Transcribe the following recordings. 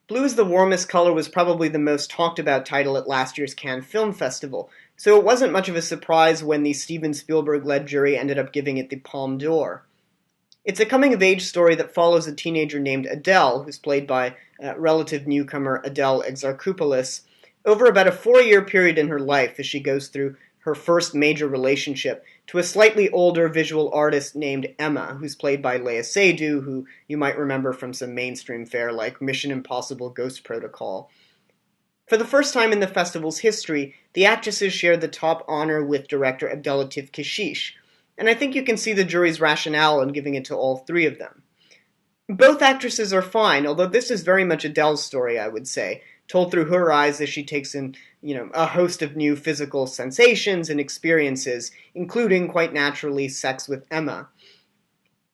Blue is the Warmest Color was probably the most talked about title at last year's Cannes Film Festival, so it wasn't much of a surprise when the Steven Spielberg-led jury ended up giving it the Palme d'Or. It's a coming-of-age story that follows a teenager named Adele, who's played by relative newcomer Adele Exarchopoulos, over about a 4-year period in her life as she goes through her first major relationship to a slightly older visual artist named Emma, who's played by Léa Seydoux, who you might remember from some mainstream fare like Mission Impossible Ghost Protocol. For the first time in the festival's history, the actresses shared the top honor with director Abdelatif Kechiche, and I think you can see the jury's rationale in giving it to all three of them. Both actresses are fine, although this is very much Adele's story, I would say, told through her eyes as she takes in, a host of new physical sensations and experiences, including, quite naturally, sex with Emma.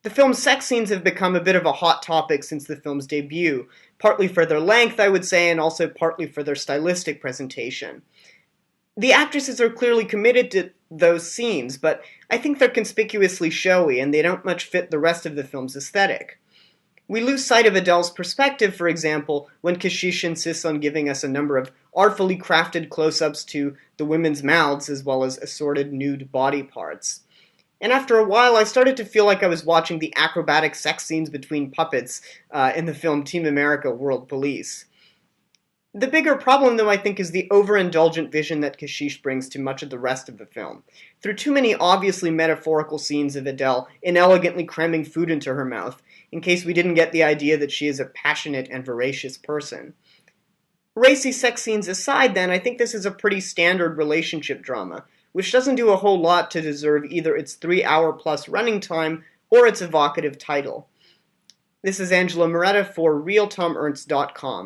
The film's sex scenes have become a bit of a hot topic since the film's debut, partly for their length, I would say, and also partly for their stylistic presentation. The actresses are clearly committed to those scenes, but I think they're conspicuously showy and they don't much fit the rest of the film's aesthetic. We lose sight of Adele's perspective, for example, when Kechiche insists on giving us a number of artfully crafted close-ups to the women's mouths as well as assorted nude body parts. And after a while, I started to feel like I was watching the acrobatic sex scenes between puppets in the film Team America: World Police. The bigger problem, though, I think, is the overindulgent vision that Kechiche brings to much of the rest of the film. Through too many obviously metaphorical scenes of Adele inelegantly cramming food into her mouth, in case we didn't get the idea that she is a passionate and voracious person. Racy sex scenes aside, then, I think this is a pretty standard relationship drama, which doesn't do a whole lot to deserve either its 3-hour-plus running time or its evocative title. This is Angelo Muredda for RealTomErnst.com.